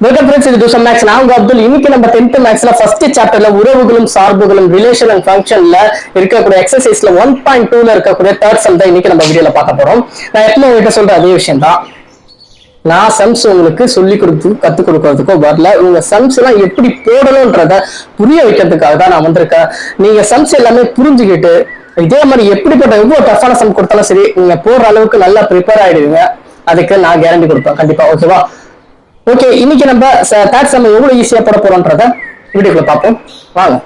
Welcome friends, இது தூசம் maths. நான் உங்க அப்துல். இன்னைக்கு நம்ம 10th மேக்ஸ்ல ஃபர்ஸ்ட் சாப்டர்ல உறவுகளும் சார்புகளும் ரிலேஷன் அண்ட் ஃபங்க்ஷன்ல இருக்கக்கூடிய எக்ஸசைஸ்ல 1.2ல இருக்கக்கூடிய தேர்ட் சம் தான் இன்னைக்கு நம்ம வீடியோல பார்க்க போறோம். நான் எப்பவும் உங்ககிட்ட சொல்ற அதே விஷயம் தான். நான் சம்ஸ் உங்களுக்கு சொல்லி கத்துக் கொடுக்கறதுக்கோ வரல. உங்க சம்ஸ் எல்லாம் எப்படி போடணும்ன்றத புரிய வைக்கிறதுக்காக தான் நான் வந்திருக்கேன். நீங்க சம்ஸ் எல்லாமே புரிஞ்சுக்கிட்டு இதே மாதிரி எப்படிப்பட்ட எவ்வளவு டஃப்பான சம் கொடுத்தாலும் சரி நீங்க போடுற அளவுக்கு நல்லா ப்ரிப்பேர் ஆயிடுவீங்க. அதுக்கு நான் கேரண்டி கொடுப்பேன் கண்டிப்பா. ஓகேவா? ஓகே, இன்னைக்கு நம்ம தேர்ட் சம் எவ்வளவு ஈஸியா போட போறோம்ன்றத வீடியோக்குள்ள பார்ப்போம். வாங்க.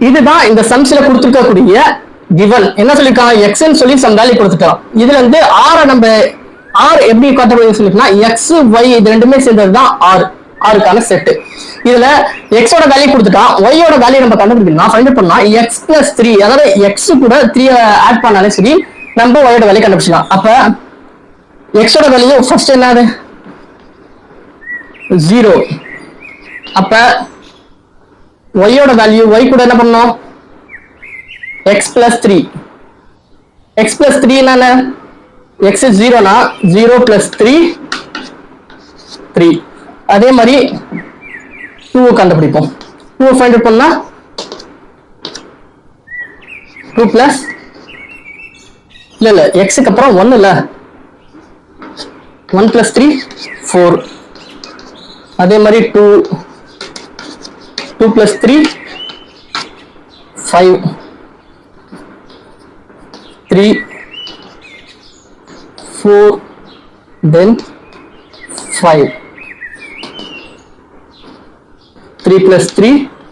இதுதான் இந்த சம்ஸ்ல கொடுத்துருக்கக்கூடிய கிவன். என்ன சொல்லிருக்காங்க? எக்ஸ்ன்னு சொல்லி சம் வேல்யூ கொடுத்துட்டோம். இதுல இருந்து ஆரை நம்ம ஆர் எப்படி காட்டப்படுது சொல்லிருக்கா, எக்ஸ் ஒய் இது ரெண்டுமே சேர்ந்ததுதான் ஆருக்கான செட். இதுல எக்ஸோட வேல்யூ கொடுத்துட்டான், ஒய்யோட வேல்யூ நம்ம கண்டுபிடிக்கணும். ஃபைண்ட் அவுட் பண்ணா எக்ஸ் பிளஸ் 3, அதாவது எக்ஸ் கூட 3 ஆட் பண்ணாலே சரி நம்ம ஒய்யோட வேல்யூ கண்டுபிடிச்சலாம். அப்ப எக்ஸோட வேல்யூ ஃபர்ஸ்ட் என்னது 0. அப்ப ஒய்யோட வேல்யூ ஒய் கூட என்ன பண்ணோம் எக்ஸ் பிளஸ் 3. எக்ஸ் பிளஸ் 3 என்ன? எக்ஸ் 0னா 0 பிளஸ் 3 3. அதே மாதிரி 2 கண்டுபிடிப்போம். 2 ஃபைண்ட் அவுட் பண்ணா 2 பிளஸ் இல்ல எக்ஸுக்கு அப்புறம் 1 இல்ல 1 பிளஸ் 3 4. அதே மாதிரி 2 பிளஸ் 3 5 3 4 then 5 3 plus 3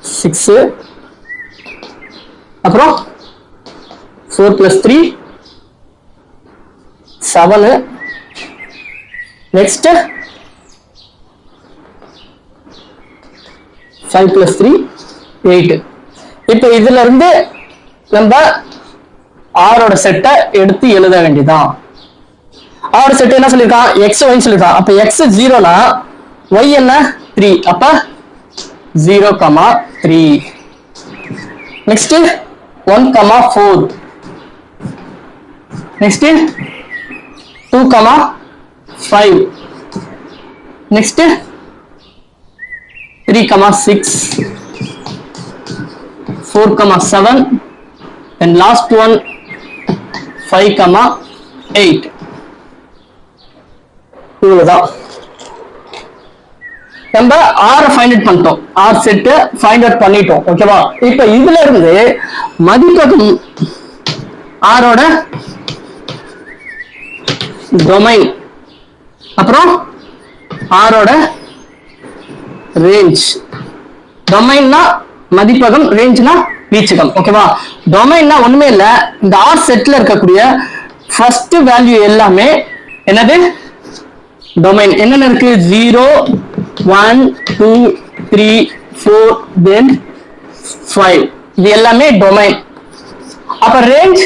6. அப்புறம் 4 plus 3 7. next 5 plus 3 8. இப்போ இதுல இருந்து நம்ம ஆரோட செட்டை எடுத்து எழுத வேண்டியதான். ஆரோட செட் என்ன சொல்லிருக்கான்? X Y சொல்லிருக்கான். அப்ப எக்ஸ் 0னா ஒய் என்ன 3. அப்ப 0, 3. next 1, 4. next 2, 5. next 3, 6. 4, 7. and last one 5, 8. இவ்வளவுதான். நம்ம ஆர் ஃபைண்ட் அவுட் பண்ணிட்டோம். ஆர் செட் ஃபைண்ட் அவுட் பண்ணிட்டோம். ஓகேவா? இப்ப இதுல இருந்து மதிப்பகம் ஆரோட டொமைன், அப்புறம் ஆரோட ரேஞ்ச். டொமைன்னா மதிப்பகம், ரேஞ்ச்னா வீச்சகம். ஓகேவா? டொமைன்னா ஒண்ணுமே இல்ல, இந்த ஆர் செட்ல இருக்கக்கூடிய ஃபர்ஸ்ட் வேல்யூ எல்லாமே என்னது டொமைன். என்னென்ன இருக்கு? 0 1 2 3 4 then 5. இது எல்லாமே டொமைன். அப்ப ரேஞ்ச்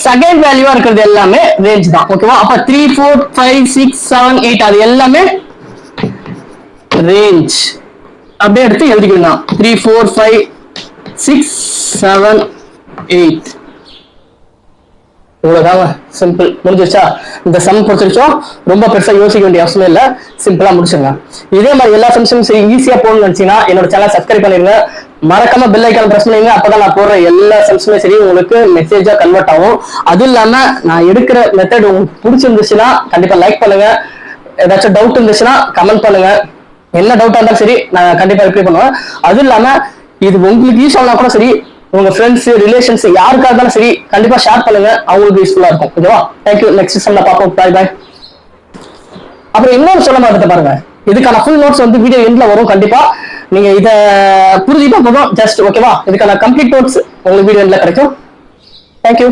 செகண்ட் வேல்யூவா இருக்கிறது எல்லாமே ரேஞ்ச் தான். ஓகேவா? அப்ப 3 4 5 6 7 8 அது எல்லாமே ரேஞ்ச். அப்படியே எடுத்து எழுதிக்கலாம். 3 4 5 6 7 8. இவ்வளவுதாங்க, சிம்பிள். முடிஞ்சிருச்சா? இந்த சம் பொறுத்த வரைக்கும் ரொம்ப பெருசா யோசிக்க வேண்டிய அவசியம் இல்ல, சிம்பிளா முடிச்சுங்க. இதே மாதிரி எல்லா சம்ஸும் ஈஸியா போகணும்னு நினைச்சீங்கன்னா என்னோட சேனல் சப்ஸ்கிரைப் பண்ணிருங்க. மறக்காம பெல் ஐக்கான் பிரஸ் பண்ணுங்க. அப்பதான் நான் போடுற எல்லா சம்ஸுமே சரி உங்களுக்கு மெசேஜா கன்வெர்ட் ஆகும். அது இல்லாம நான் எடுக்கிற மெத்தட் உங்களுக்கு பிடிச்சிருந்துச்சுன்னா கண்டிப்பா லைக் பண்ணுங்க. ஏதாச்சும் டவுட் இருந்துச்சுன்னா கமெண்ட் பண்ணுங்க. என்ன டவுட்டா இருந்தாலும் சரி நான் கண்டிப்பா ரிப்ளை பண்ணுவேன். அது இல்லாம இது உங்களுக்கு யூஸ் ஆனா கூட சரி, உங்க ஃப்ரெண்ட்ஸ் ரிலேஷன்ஸ் யாருக்கா இருந்தாலும் சரி கண்டிப்பா ஷேர் பண்ணுங்க, அவங்களுக்கு யூஸ்ஃபுல்லா இருக்கும். ஓகேவா? தேங்க்யூ. நெக்ஸ்ட் சம்ல பார்ப்போம். Bye bye. அப்புறம் இன்னொரு சொல்ல மாதிரி பாருங்க, இதுக்கான ஃபுல் நோட்ஸ் வந்து வீடியோ எண்ட்ல வரும். கண்டிப்பா நீங்க இத புரிஞ்சுட்டா போதும் ஜஸ்ட். ஓகேவா? இதுக்கான கம்ப்ளீட் நோட்ஸ் உங்களுக்கு வீடியோ எண்ட்ல கிடைக்கும். தேங்க்யூ.